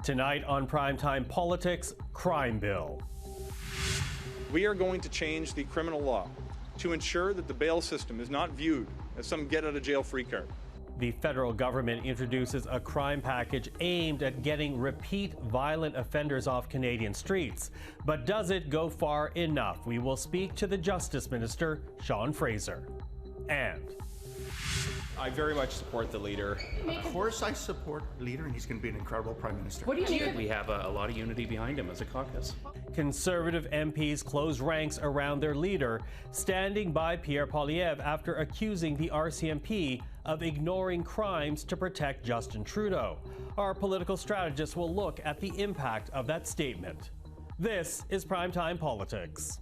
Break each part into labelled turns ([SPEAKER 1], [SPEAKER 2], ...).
[SPEAKER 1] Tonight on Primetime Politics, Crime Bill.
[SPEAKER 2] We are going to change the criminal law to ensure that the bail system is not viewed as some get-out-of-jail-free card.
[SPEAKER 1] The federal government introduces a crime package aimed at getting repeat violent offenders off Canadian streets. But does it go far enough? We will speak to the Justice Minister, Sean Fraser. And
[SPEAKER 3] I very much support the leader.
[SPEAKER 4] Of course I support the leader, and he's going to be an incredible Prime Minister.
[SPEAKER 5] What do you think?
[SPEAKER 3] We have a lot of unity behind him as a caucus.
[SPEAKER 1] Conservative MPs close ranks around their leader, standing by Pierre Poilievre after accusing the RCMP of ignoring crimes to protect Justin Trudeau. Our political strategists will look at the impact of that statement. This is Primetime Politics.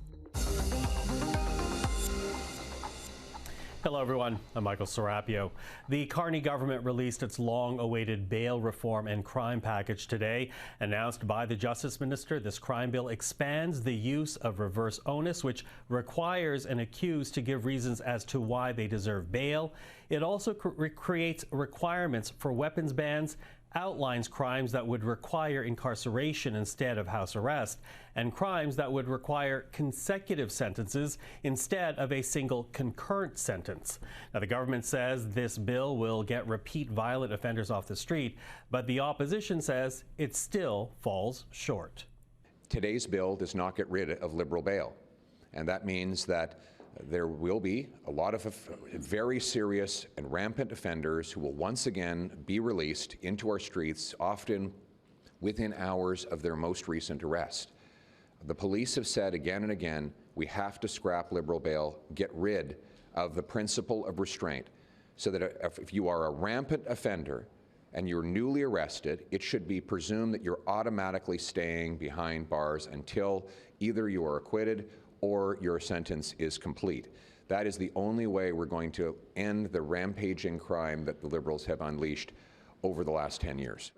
[SPEAKER 1] Hello, everyone. I'm Michael Serapio. The Carney government released its long-awaited bail reform and crime package today. Announced by the Justice Minister, this crime bill expands the use of reverse onus, which requires an accused to give reasons as to why they deserve bail. It also creates requirements for weapons bans, outlines crimes that would require incarceration instead of house arrest, and crimes that would require consecutive sentences instead of a single concurrent sentence. Now, the government says this bill will get repeat violent offenders off the street, but the opposition says it still falls short.
[SPEAKER 6] Today's bill does not get rid of liberal bail, and that means that there will be a lot of very serious and rampant offenders who will once again be released into our streets, often within hours of their most recent arrest. The police have said again and again, we have to scrap liberal bail, get rid of the principle of restraint, so that if you are a rampant offender and you're newly arrested, it should be presumed that you're automatically staying behind bars until either you are acquitted or your sentence is complete. That is the only way we're going to end the rampaging crime that the Liberals have unleashed over the last 10 years.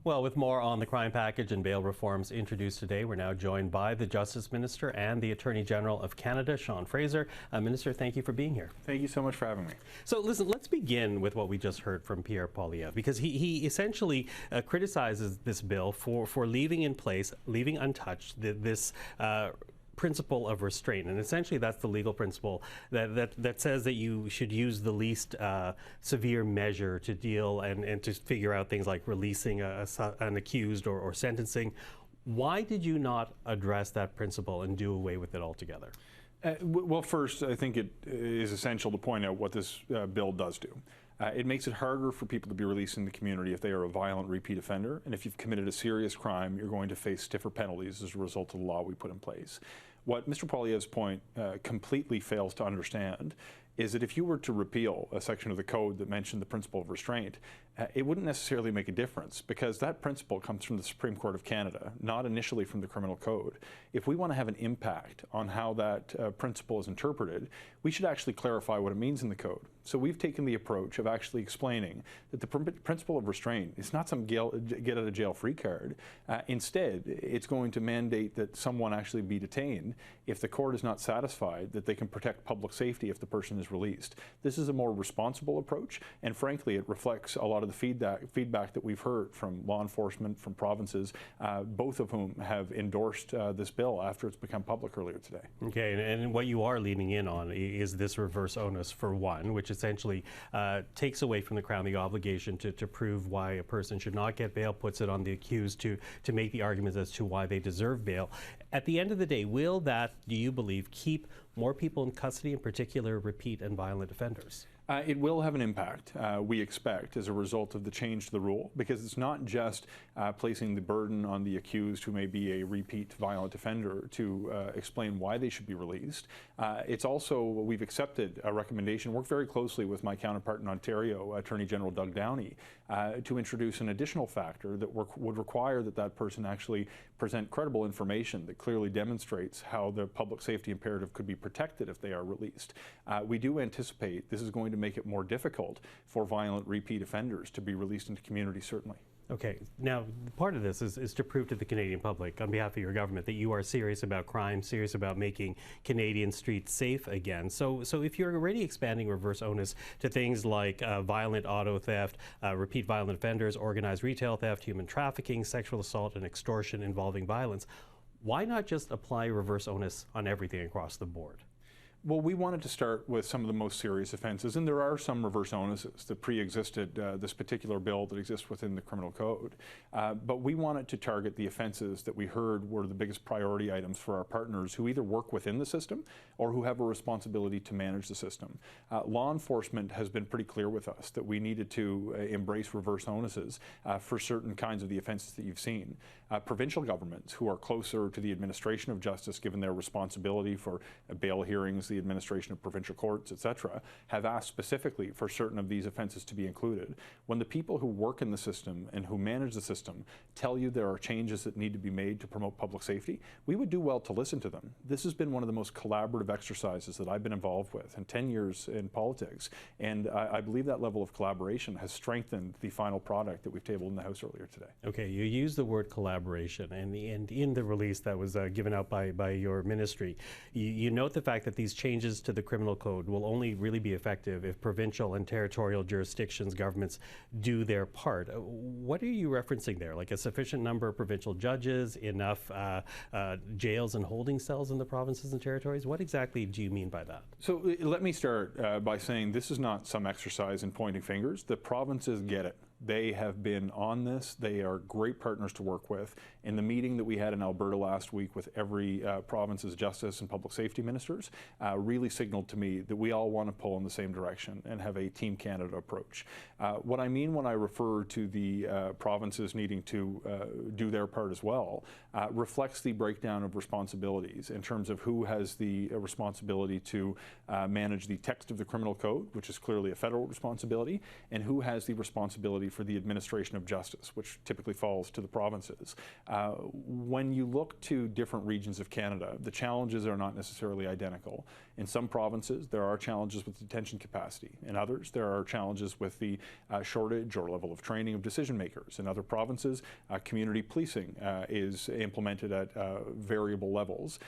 [SPEAKER 1] Well, with more on the crime package and bail reforms introduced today, we're now joined by the Justice Minister and the Attorney General of Canada, Sean Fraser. Minister, thank you for being here.
[SPEAKER 2] Thank you so much for having me.
[SPEAKER 1] So listen, let's begin with what we just heard from Pierre Poilievre, because he essentially criticizes this bill for leaving in place, leaving untouched this principle of restraint, and essentially that's the legal principle that says that you should use the least severe measure to deal and to figure out things like releasing an accused or sentencing. Why did you not address that principle and do away with it altogether?
[SPEAKER 2] Well, first, I think it is essential to point out what this bill does do. It makes it harder for people to be released in the community if they are a violent repeat offender, and if you've committed a serious crime, you're going to face stiffer penalties as a result of the law we put in place. What Mr. Poilievre's point completely fails to understand is that if you were to repeal a section of the code that mentioned the principle of restraint, it wouldn't necessarily make a difference, because that principle comes from the Supreme Court of Canada, not initially from the criminal code. If we want to have an impact on how that principle is interpreted, we should actually clarify what it means in the code. So we've taken the approach of actually explaining that the principle of restraint is not some get-out-of-jail-free card. Instead, it's going to mandate that someone actually be detained if the court is not satisfied that they can protect public safety if the person is released. This is a more responsible approach, and frankly, it reflects a lot of the feedback that we've heard from law enforcement, from provinces, both of whom have endorsed this bill after it's become public earlier today.
[SPEAKER 1] Okay, and what you are leaning in on is this reverse onus, for one, which essentially takes away from the Crown the obligation to prove why a person should not get bail, puts it on the accused to make the arguments as to why they deserve bail. At the end of the day, will that, do you believe, keep more people in custody, in particular repeat and violent offenders?
[SPEAKER 2] It will have an impact, we expect, as a result of the change to the rule, because it's not just placing the burden on the accused who may be a repeat violent offender to explain why they should be released. It's also, we've accepted a recommendation, worked very closely with my counterpart in Ontario, Attorney General Doug Downey, to introduce an additional factor that would require that person actually present credible information that clearly demonstrates how the public safety imperative could be protected if they are released. We do anticipate this is going to make it more difficult for violent repeat offenders to be released into community, certainly.
[SPEAKER 1] Okay, now part of this is to prove to the Canadian public on behalf of your government that you are serious about crime, serious about making Canadian streets safe again. So if you're already expanding reverse onus to things like violent auto theft, repeat violent offenders, organized retail theft, human trafficking, sexual assault, and extortion involving violence, why not just apply reverse onus on everything across the board?
[SPEAKER 2] Well, we wanted to start with some of the most serious offenses, and there are some reverse onuses that pre-existed this particular bill that exists within the criminal code. But we wanted to target the offenses that we heard were the biggest priority items for our partners who either work within the system or who have a responsibility to manage the system. Law enforcement has been pretty clear with us that we needed to embrace reverse onuses for certain kinds of the offenses that you've seen. Provincial governments who are closer to the administration of justice, given their responsibility for bail hearings, the administration of provincial courts, etc., have asked specifically for certain of these offenses to be included. When the people who work in the system and who manage the system tell you there are changes that need to be made to promote public safety, we would do well to listen to them. This has been one of the most collaborative exercises that I've been involved with in 10 years in politics, and I believe that level of collaboration has strengthened the final product that we've tabled in the House earlier today.
[SPEAKER 1] Okay, you use the word collaboration, and in the release that was given out by your ministry, you note the fact that these changes to the criminal code will only really be effective if provincial and territorial jurisdictions, governments do their part. What are you referencing there? Like a sufficient number of provincial judges, enough jails and holding cells in the provinces and territories? What exactly do you mean by that?
[SPEAKER 2] So let me start by saying this is not some exercise in pointing fingers. The provinces get it. They have been on this. They are great partners to work with. In the meeting that we had in Alberta last week with every province's justice and public safety ministers, really signaled to me that we all want to pull in the same direction and have a Team Canada approach. What I mean when I refer to the provinces needing to do their part as well, reflects the breakdown of responsibilities in terms of who has the responsibility to manage the text of the criminal code, which is clearly a federal responsibility, and who has the responsibility for the administration of justice, which typically falls to the provinces. When you look to different regions of Canada, the challenges are not necessarily identical. In some provinces, there are challenges with detention capacity. In others, there are challenges with the shortage or level of training of decision makers. In other provinces, community policing is implemented at variable levels.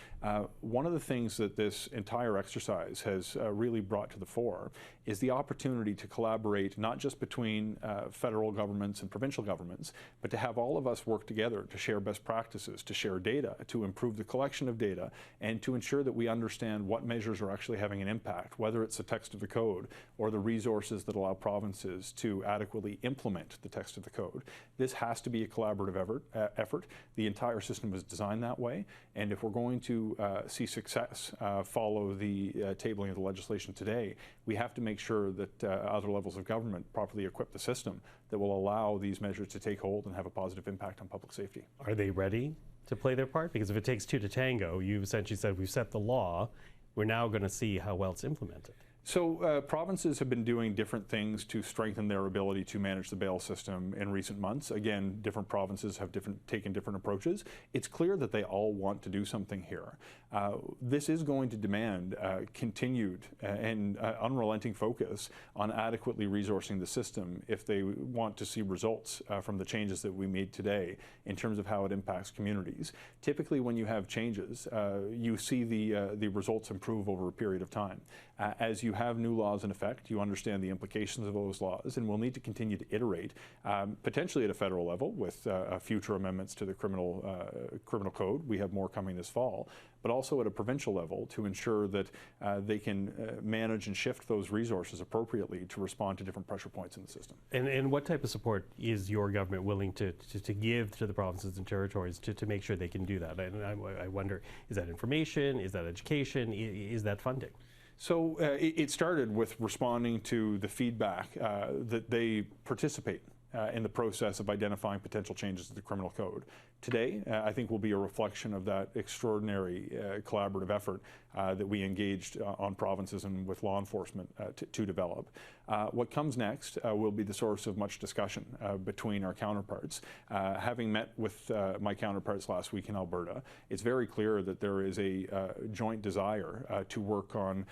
[SPEAKER 2] One of the things that this entire exercise has really brought to the fore is the opportunity to collaborate not just between federal governments and provincial governments, but to have all of us work together to share best practices, to share data, to improve the collection of data, and to ensure that we understand what measures are actually having an impact, whether it's the text of the code or the resources that allow provinces to adequately implement the text of the code. This has to be a collaborative effort. The entire system is designed that way, and if we're going to see success follow the tabling of the legislation today, we have to make sure that other levels of government properly equip the system that will allow these measures to take hold and have a positive impact on public safety.
[SPEAKER 1] Are they ready to play their part? Because if it takes two to tango, you essentially said we've set the law, we're now going to see how well it's implemented.
[SPEAKER 2] So provinces have been doing different things to strengthen their ability to manage the bail system in recent months. Again, different provinces have taken different approaches. It's clear that they all want to do something here. This is going to demand continued and unrelenting focus on adequately resourcing the system if they want to see results from the changes that we made today in terms of how it impacts communities. Typically, when you have changes, you see the results improve over a period of time. As you have new laws in effect, you understand the implications of those laws, and we'll need to continue to iterate, potentially at a federal level with future amendments to the criminal code. We have more coming this fall, but also at a provincial level to ensure that they can manage and shift those resources appropriately to respond to different pressure points in the system.
[SPEAKER 1] And what type of support is your government willing to give to the provinces and territories to make sure they can do that? And I wonder, is that information, is that education, is that funding?
[SPEAKER 2] So it started with responding to the feedback that they participate in the process of identifying potential changes to the criminal code. Today, I think will be a reflection of that extraordinary collaborative effort that we engaged on provinces and with law enforcement to develop. What comes next will be the source of much discussion between our counterparts. Having met with my counterparts last week in Alberta, it's very clear that there is a joint desire to work on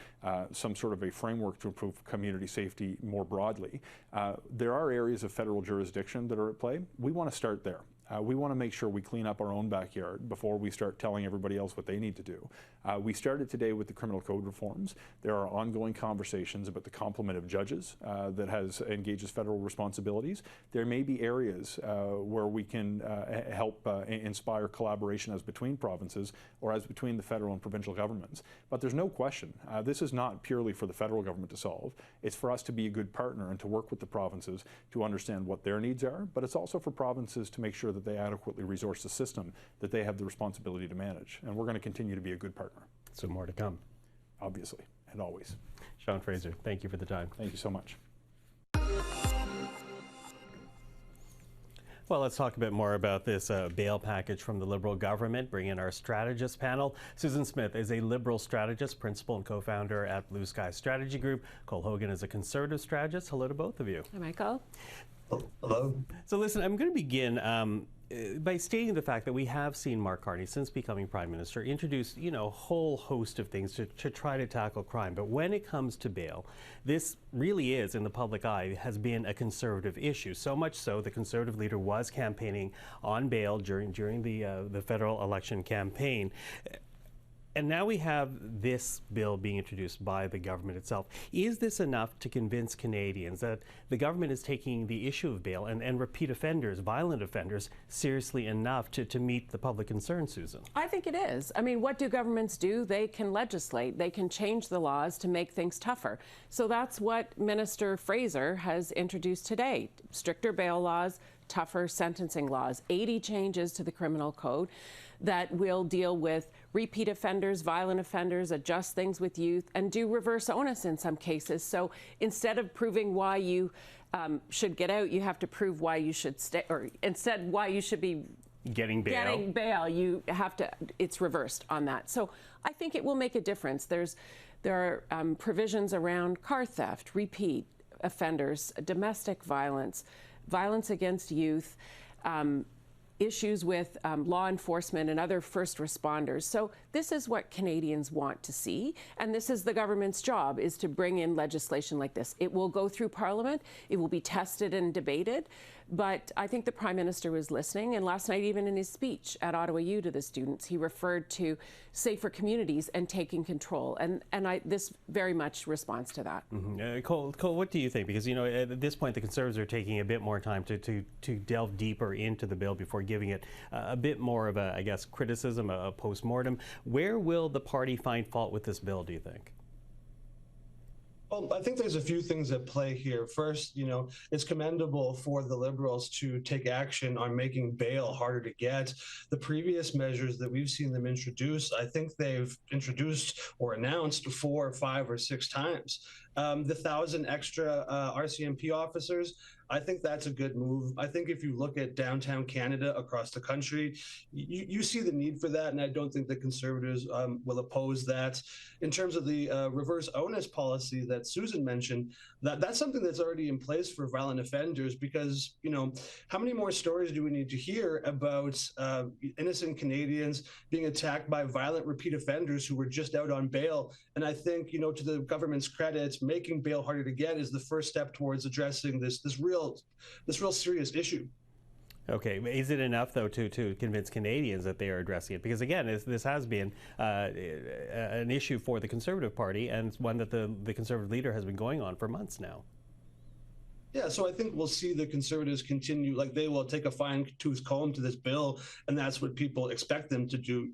[SPEAKER 2] some sort of a framework to improve community safety more broadly. There are areas of federal jurisdiction that are at play. We want to start there. We want to make sure we clean up our own backyard before we start telling everybody else what they need to do. We started today with the criminal code reforms. There are ongoing conversations about the complement of judges that engages federal responsibilities. There may be areas where we can help inspire collaboration as between provinces or as between the federal and provincial governments. But there's no question, this is not purely for the federal government to solve. It's for us to be a good partner and to work with the provinces to understand what their needs are, but it's also for provinces to make sure that they adequately resource the system that they have the responsibility to manage. And we're going to continue to be a good partner.
[SPEAKER 1] So more to come.
[SPEAKER 2] Obviously, and always.
[SPEAKER 1] Sean Fraser, thank you for the time.
[SPEAKER 2] Thank you so much.
[SPEAKER 1] Well, let's talk a bit more about this bail package from the Liberal government. Bring in our strategist panel. Susan Smith is a Liberal strategist, principal and co-founder at Blue Sky Strategy Group. Cole Hogan is a Conservative strategist. Hello to both of you.
[SPEAKER 5] Hi, Michael.
[SPEAKER 7] Hello.
[SPEAKER 1] So listen, I'm going to begin by stating the fact that we have seen Mark Carney, since becoming Prime Minister, introduce, a whole host of things to try to tackle crime. But when it comes to bail, this really is, in the public eye, has been a Conservative issue. So much so, the Conservative leader was campaigning on bail during the federal election campaign. And now we have this bill being introduced by the government itself. Is this enough to convince Canadians that the government is taking the issue of bail and repeat offenders, violent offenders, seriously enough to meet the public concern, Susan?
[SPEAKER 5] I think it is. I mean, what do governments do? They can legislate. They can change the laws to make things tougher. So that's what Minister Fraser has introduced today. Stricter bail laws, tougher sentencing laws, 80 changes to the criminal code that will deal with repeat offenders, violent offenders, adjust things with youth, and do reverse onus in some cases. So instead of proving why you should get out, you have to prove why you should stay, or instead why you should be
[SPEAKER 1] getting bail.
[SPEAKER 5] You have to, it's reversed on that. So I think it will make a difference. There are provisions around car theft, repeat offenders, domestic violence, violence against youth, issues with law enforcement and other first responders. So this is what Canadians want to see, and this is the government's job, is to bring in legislation like this. It will go through Parliament, it will be tested and debated, but I think the Prime Minister was listening, and last night, even in his speech at Ottawa U to the students, he referred to safer communities and taking control, and this very much responds to that.
[SPEAKER 1] Mm-hmm. Cole, what do you think? Because, at this point, the Conservatives are taking a bit more time to delve deeper into the bill before giving it a bit more of a, I guess, criticism, a post-mortem. Where will the party find fault with this bill, do you think?
[SPEAKER 7] Well, I think there's a few things at play here. First, it's commendable for the Liberals to take action on making bail harder to get. The previous measures that we've seen them introduce, I think they've introduced or announced 4, 5, or 6 times. The 1,000 extra RCMP officers, I think that's a good move. I think if you look at downtown Canada across the country, you see the need for that, and I don't think the Conservatives will oppose that. In terms of the reverse onus policy that Susan mentioned, that's something that's already in place for violent offenders, because, how many more stories do we need to hear about innocent Canadians being attacked by violent repeat offenders who were just out on bail? And I think, to the government's credit, making bail harder to get is the first step towards addressing this real serious issue.
[SPEAKER 1] Okay, is it enough, though, to convince Canadians that they are addressing it? Because, again, this has been an issue for the Conservative Party, and one that the Conservative leader has been going on for months now.
[SPEAKER 7] Yeah, so I think we'll see the Conservatives continue, they will take a fine-tooth comb to this bill, and that's what people expect them to do.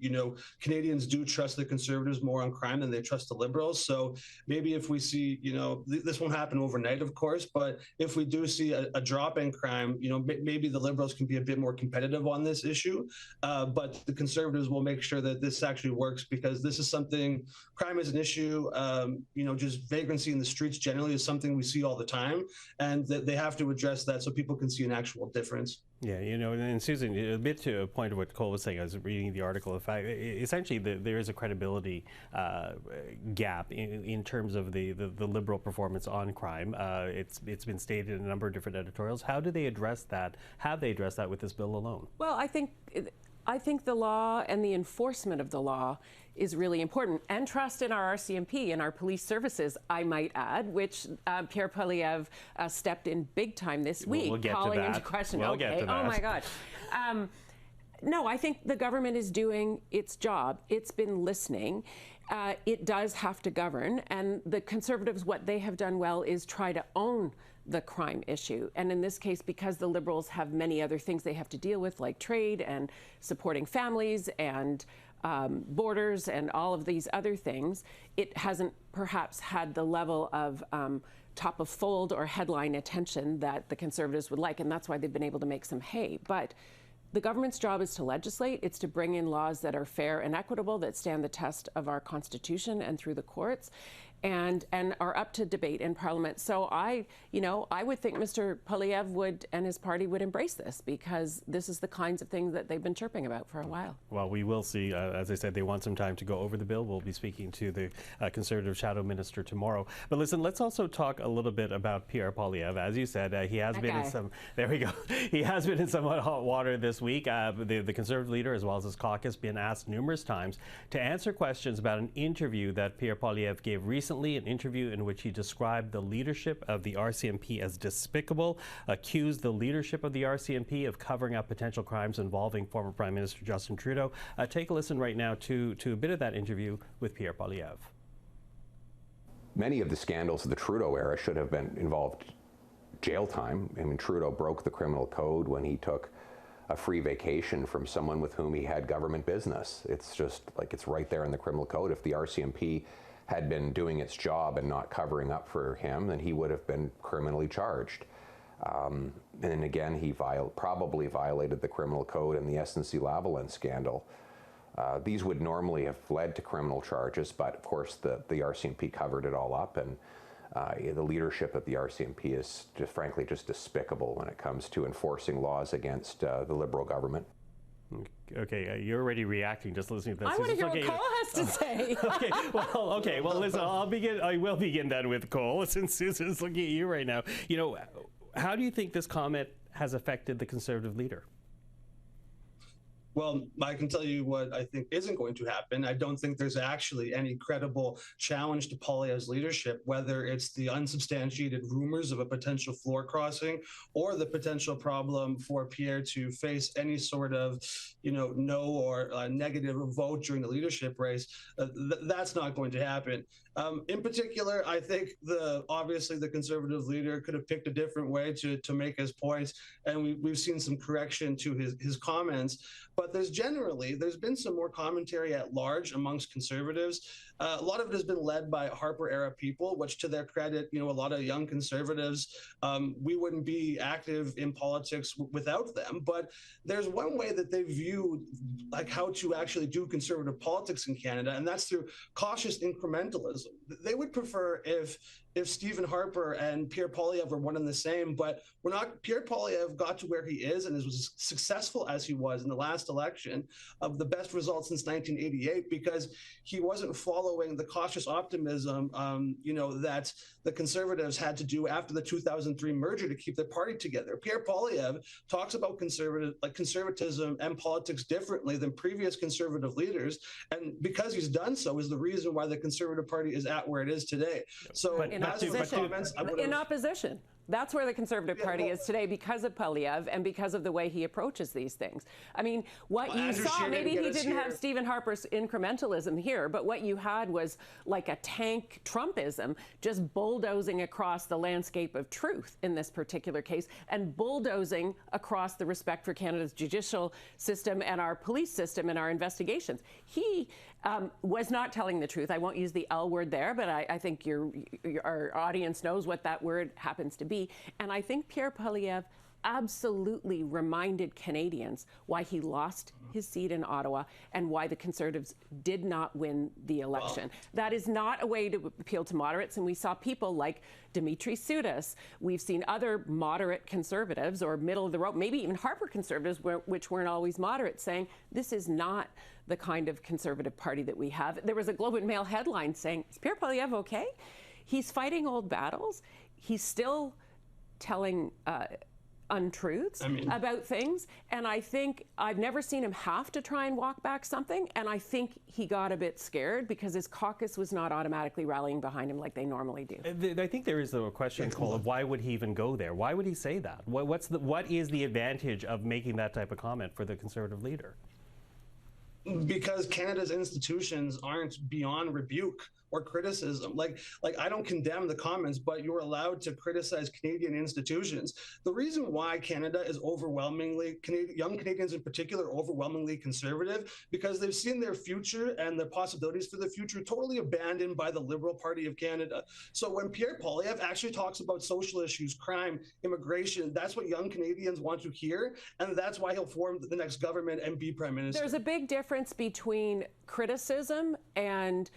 [SPEAKER 7] Canadians do trust the Conservatives more on crime than they trust the Liberals. So maybe if we see, this won't happen overnight, of course, but if we do see a drop in crime, maybe the Liberals can be a bit more competitive on this issue. But the Conservatives will make sure that this actually works, because this is something, crime is an issue, just vagrancy in the streets generally is something we see all the time. And they have to address that so people can see an actual difference.
[SPEAKER 1] Yeah, you know, and Susan, a bit to a point of what Cole was saying, I was reading the article, in fact, essentially there is a credibility gap in terms of the Liberal performance on crime. It's been stated in a number of different editorials. How do they address that? Have they addressed that with this bill alone? Well,
[SPEAKER 5] I think the law and the enforcement of the law is really important, and trust in our RCMP and our police services, I might add, which Pierre Poilievre stepped in big time this week, calling into question.
[SPEAKER 1] We'll get to that.
[SPEAKER 5] Oh my God. No, I think the government is doing its job. It's been listening. It does have to govern, and the Conservatives, what they have done well is try to own the crime issue. And in this case, because the Liberals have many other things they have to deal with, like trade and supporting families and borders and all of these other things, it hasn't perhaps had the level of top of fold or headline attention that the Conservatives would like, and that's why they've been able to make some hay. But the government's job is to legislate. It's to bring in laws that are fair and equitable, that stand the test of our Constitution and through the courts, and are up to debate in Parliament. So I would think Mr. Poilievre and his party would embrace this, because this is the kinds of things that they've been chirping about for a while.
[SPEAKER 1] Well, we will see. As I said, they want some time to go over the bill. We'll be speaking to the Conservative Shadow Minister tomorrow. But listen, let's also talk a little bit about Pierre Poilievre. As you said, he has been in some. There we go. He has been in somewhat hot water this week. The Conservative leader, as well as his caucus, been asked numerous times to answer questions about an interview that Pierre Poilievre gave recently, an interview in which he described the leadership of the RCMP as despicable, accused the leadership of the RCMP of covering up potential crimes involving former Prime Minister Justin Trudeau. Take a listen right now to a bit of that interview with Pierre Poilievre.
[SPEAKER 6] Many of the scandals of the Trudeau era should have been involved jail time. I mean, Trudeau broke the criminal code when he took a free vacation from someone with whom he had government business. It's just like, it's right there in the criminal code. If the RCMP had been doing its job and not covering up for him, then he would have been criminally charged. And then again, he probably violated the criminal code in the SNC-Lavalin scandal. These would normally have led to criminal charges, but of course the RCMP covered it all up, and the leadership of the RCMP is just frankly just despicable when it comes to enforcing laws against the Liberal government.
[SPEAKER 1] Okay, you're already reacting just listening to this.
[SPEAKER 5] I want to hear what Cole has to say.
[SPEAKER 1] Well, listen, I will begin then with Cole, since Susan's looking at you right now. You know, how do you think this comment has affected the Conservative leader?
[SPEAKER 7] Well, I can tell you what I think isn't going to happen. I don't think there's actually any credible challenge to Poilievre's leadership, whether it's the unsubstantiated rumors of a potential floor crossing or the potential problem for Pierre to face any sort of, no or negative vote during the leadership race. That's not going to happen. In particular, I think obviously the Conservative leader could have picked a different way to make his points, and we've seen some correction to his comments. But there's been some more commentary at large amongst Conservatives. A lot of it has been led by Harper-era people, which to their credit, a lot of young Conservatives, we wouldn't be active in politics without them. But there's one way that they view like how to actually do Conservative politics in Canada, and that's through cautious incrementalism. They would prefer if Stephen Harper and Pierre Poilievre were one and the same, but we're not. Pierre Poilievre got to where he is and is as successful as he was in the last election, of the best results since 1988, because he wasn't following the cautious optimism, that the Conservatives had to do after the 2003 merger to keep their party together. Pierre Poilievre talks about conservatism and politics differently than previous Conservative leaders, and because he's done so is the reason why the Conservative Party is at where it is today. So
[SPEAKER 5] in opposition. That's where the Conservative Party is today, because of Poilievre and because of the way he approaches these things. I mean, what you saw, maybe he didn't have Stephen Harper's incrementalism here, but what you had was like a tank Trumpism just bulldozing across the landscape of truth in this particular case, and bulldozing across the respect for Canada's judicial system and our police system and our investigations. He was not telling the truth. I won't use the L word there, but I think our audience knows what that word happens to be. And I think Pierre Poilievre absolutely reminded Canadians why he lost his seat in Ottawa and why the Conservatives did not win the election. That is not a way to appeal to moderates, and we saw people like Dimitri Soudis. We've seen other moderate Conservatives or middle of the road, maybe even Harper Conservatives, which weren't always moderate, saying this is not the kind of Conservative party that we have. There was a Globe and Mail headline saying, is Pierre Poilievre okay? He's fighting old battles. He's still telling untruths about things, and I think I've never seen him have to try and walk back something, and I think he got a bit scared because his caucus was not automatically rallying behind him like they normally do.
[SPEAKER 1] I think there is a question, Cole, of why would he even go there? Why would he say that? What is the advantage of making that type of comment for the Conservative leader?
[SPEAKER 7] Because Canada's institutions aren't beyond rebuke or criticism. Like I don't condemn the comments, but you're allowed to criticize Canadian institutions. The reason why Canada is overwhelmingly, young Canadians in particular, are overwhelmingly conservative, because they've seen their future and their possibilities for the future totally abandoned by the Liberal Party of Canada. So when Pierre Poilievre actually talks about social issues, crime, immigration, that's what young Canadians want to hear, and that's why he'll form the next government and be Prime Minister.
[SPEAKER 5] There's a big difference between criticism and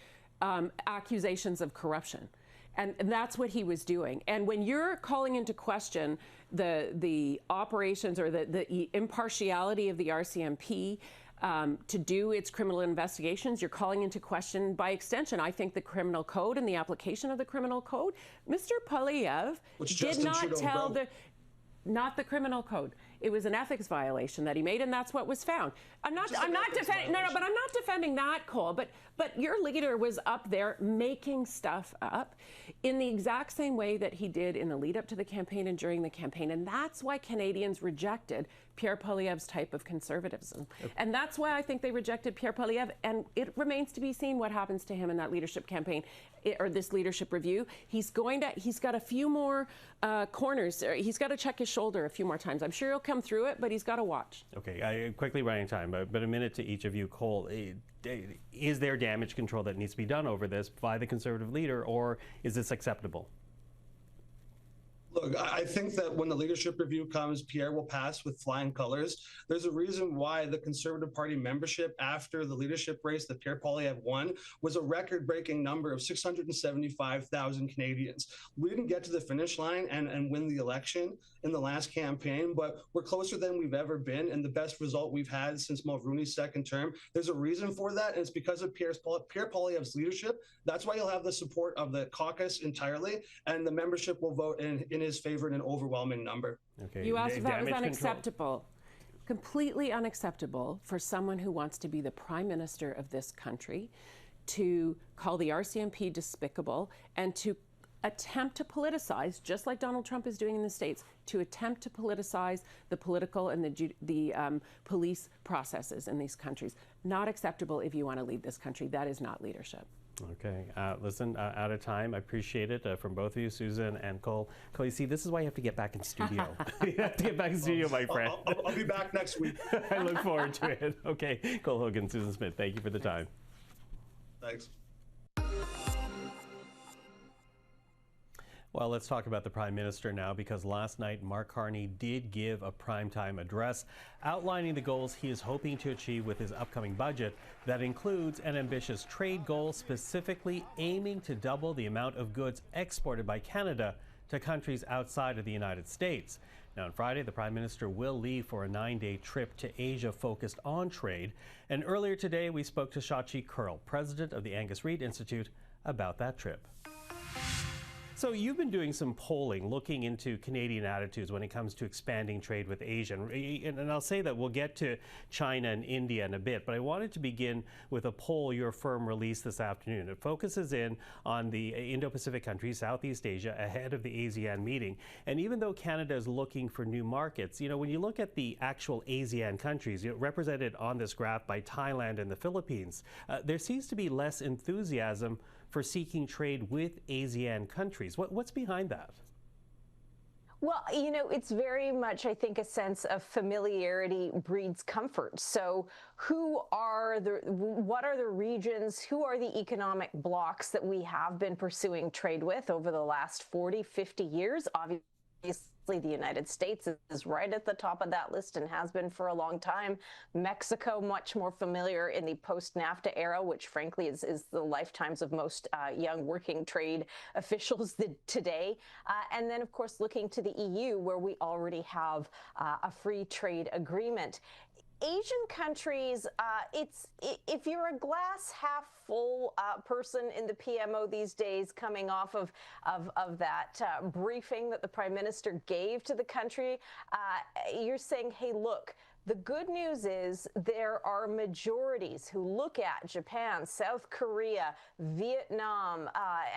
[SPEAKER 5] accusations of corruption. And that's what he was doing. And when you're calling into question the operations or the impartiality of the RCMP to do its criminal investigations, you're calling into question, by extension, I think, the criminal code and the application of the criminal code. Mr. Poilievre did not tell not the criminal code. It was an ethics violation that he made, and that's what was found. I'm not defending that, Cole. But your leader was up there making stuff up in the exact same way that he did in the lead up to the campaign and during the campaign, and that's why Canadians rejected Pierre Poilievre's type of conservatism, and that's why I think they rejected Pierre Poilievre. And it remains to be seen what happens to him in that leadership campaign or this leadership review. He's got a few more corners. He's got to check his shoulder a few more times. I'm sure he'll come through it, but he's got to watch.
[SPEAKER 1] Okay, quickly running time, but a minute to each of you. Cole, is there damage control that needs to be done over this by the Conservative leader, or is this acceptable?
[SPEAKER 7] Look, I think that when the leadership review comes, Pierre will pass with flying colors. There's a reason why the Conservative Party membership after the leadership race that Pierre Poilievre won was a record-breaking number of 675,000 Canadians. We didn't get to the finish line and win the election in the last campaign, but we're closer than we've ever been and the best result we've had since Mulroney's second term. There's a reason for that, and it's because of Pierre Poilievre's leadership. That's why he'll have the support of the caucus entirely, and the membership will vote in his favor in an overwhelming number.
[SPEAKER 1] Okay.
[SPEAKER 5] You asked if that was unacceptable. Completely unacceptable for someone who wants to be the Prime Minister of this country to call the RCMP despicable and to attempt to politicize, just like Donald Trump is doing in the States, to attempt to politicize the political and the police processes in these countries. Not acceptable if you want to lead this country. That is not leadership.
[SPEAKER 1] Okay, listen, out of time. I appreciate it from both of you, Susan and Cole. Cole, you see, this is why you have to get back in studio. You have to get back in studio, my friend.
[SPEAKER 7] I'll be back next week.
[SPEAKER 1] I look forward to it. Okay, Cole Hogan, Susan Smith, thank you for the time.
[SPEAKER 7] Thanks.
[SPEAKER 1] Well, let's talk about the Prime Minister now, because last night Mark Carney did give a primetime address outlining the goals he is hoping to achieve with his upcoming budget that includes an ambitious trade goal, specifically aiming to double the amount of goods exported by Canada to countries outside of the United States. Now, on Friday, the Prime Minister will leave for a 9-day trip to Asia focused on trade. And earlier today, we spoke to Shachi Kurl, president of the Angus Reid Institute, about that trip. So you've been doing some polling looking into Canadian attitudes when it comes to expanding trade with Asia. And I'll say that we'll get to China and India in a bit, but I wanted to begin with a poll your firm released this afternoon. It focuses in on the Indo-Pacific countries, Southeast Asia, ahead of the ASEAN meeting. And even though Canada is looking for new markets, you know, when you look at the actual ASEAN countries, represented on this graph by Thailand and the Philippines, there seems to be less enthusiasm for seeking trade with ASEAN countries. What's behind that?
[SPEAKER 8] Well, you know, it's very much, I think, a sense of familiarity breeds comfort. So what are the regions, who are the economic blocks that we have been pursuing trade with over the last 40, 50 years? Obviously, the United States is right at the top of that list and has been for a long time. Mexico, much more familiar in the post-NAFTA era, which frankly is the lifetimes of most young working trade officials today. And then, of course, looking to the EU, where we already have a free trade agreement. Asian countries, if you're a glass half full person in the PMO these days, coming off of that briefing that the Prime Minister gave to the country, you're saying, hey, look, the good news is there are majorities who look at Japan, South Korea, Vietnam,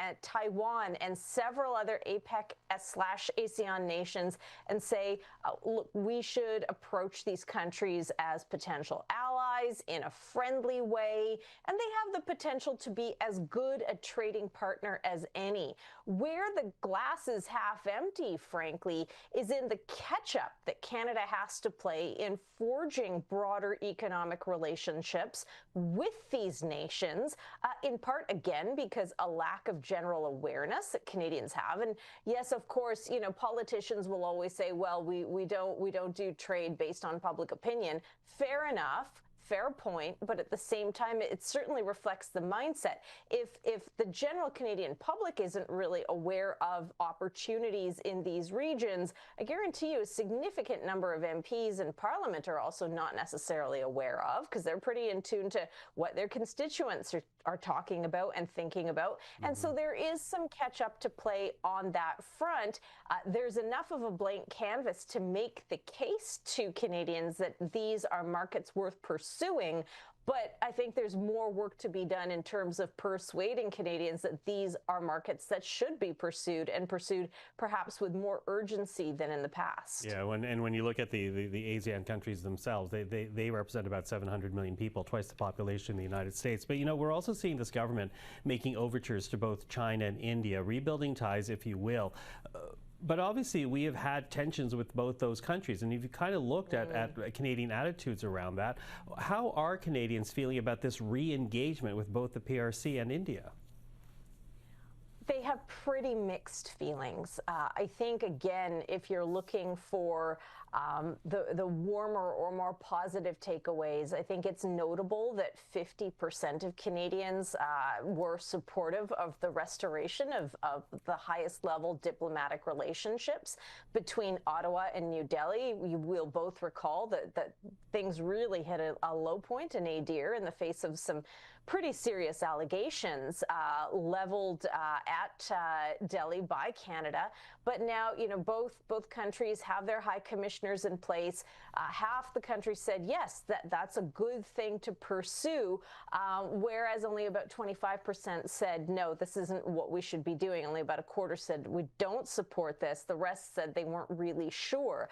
[SPEAKER 8] and Taiwan, and several other APEC/ASEAN nations and say, look, we should approach these countries as potential allies in a friendly way, and they have the potential to be as good a trading partner as any. Where the glass is half empty, frankly, is in the catch-up that Canada has to play in forging broader economic relationships with these nations, in part, again, because a lack of general awareness that Canadians have. And yes, of course, you know, politicians will always say, well, we don't do trade based on public opinion. Fair enough. Fair point, but at the same time, it certainly reflects the mindset. If the general Canadian public isn't really aware of opportunities in these regions, I guarantee you a significant number of MPs in Parliament are also not necessarily aware of, because they're pretty in tune to what their constituents are talking about and thinking about. And so there is some catch up to play on that front. There's enough of a blank canvas to make the case to Canadians that these are markets worth pursuing. But I think there's more work to be done in terms of persuading Canadians that these are markets that should be pursued, and pursued perhaps with more urgency than in the past.
[SPEAKER 1] Yeah, when you look at the ASEAN countries themselves, they represent about 700 million people, twice the population in the United States. But, you know, we're also seeing this government making overtures to both China and India, rebuilding ties, if you will. But obviously, we have had tensions with both those countries. And if you kind of looked at Canadian attitudes around that, how are Canadians feeling about this re-engagement with both the PRC and India?
[SPEAKER 8] They have pretty mixed feelings. I think, again, if you're looking for the warmer or more positive takeaways, I think it's notable that 50% of Canadians were supportive of the restoration of the highest level diplomatic relationships between Ottawa and New Delhi. We will both recall that things really hit a low point in Nadir in the face of some pretty serious allegations leveled at Delhi by Canada. But now, you know, both countries have their high commissioners in place. Half the country said, yes, that's a good thing to pursue, whereas only about 25% said, no, this isn't what we should be doing. Only about a quarter said, we don't support this. The rest said they weren't really sure.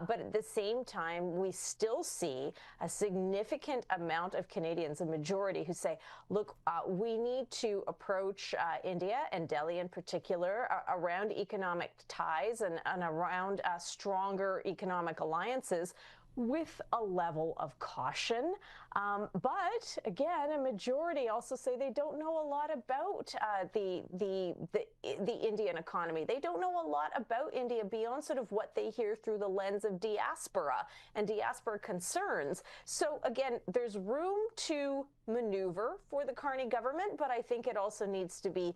[SPEAKER 8] But at the same time, we still see a significant amount of Canadians, a majority, who say, look, we need to approach India and Delhi in particular around economic ties and around stronger economic alliances with a level of caution. But again, a majority also say they don't know a lot about the Indian economy. They don't know a lot about India beyond sort of what they hear through the lens of diaspora and diaspora concerns. So again, there's room to maneuver for the Carney government, but I think it also needs to be,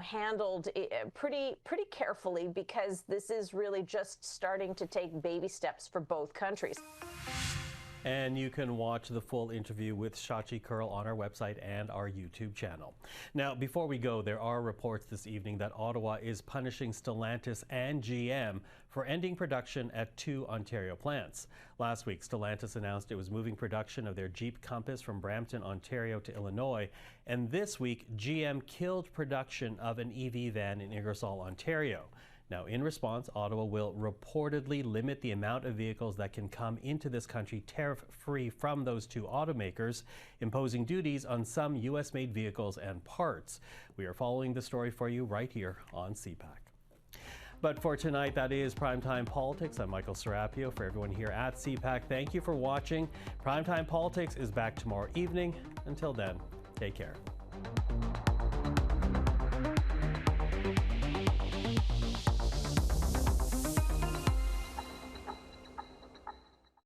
[SPEAKER 8] handled pretty carefully, because this is really just starting to take baby steps for both countries.
[SPEAKER 1] And you can watch the full interview with Shachi Kurl on our website and our YouTube channel. Now, before we go, there are reports this evening that Ottawa is punishing Stellantis and GM for ending production at 2 Ontario plants. Last week, Stellantis announced it was moving production of their Jeep Compass from Brampton, Ontario to Illinois. And this week, GM killed production of an EV van in Ingersoll, Ontario. Now, in response, Ottawa will reportedly limit the amount of vehicles that can come into this country tariff-free from those two automakers, imposing duties on some U.S.-made vehicles and parts. We are following the story for you right here on CPAC. But for tonight, that is Primetime Politics. I'm Michael Serapio. For everyone here at CPAC, thank you for watching. Primetime Politics is back tomorrow evening. Until then, take care.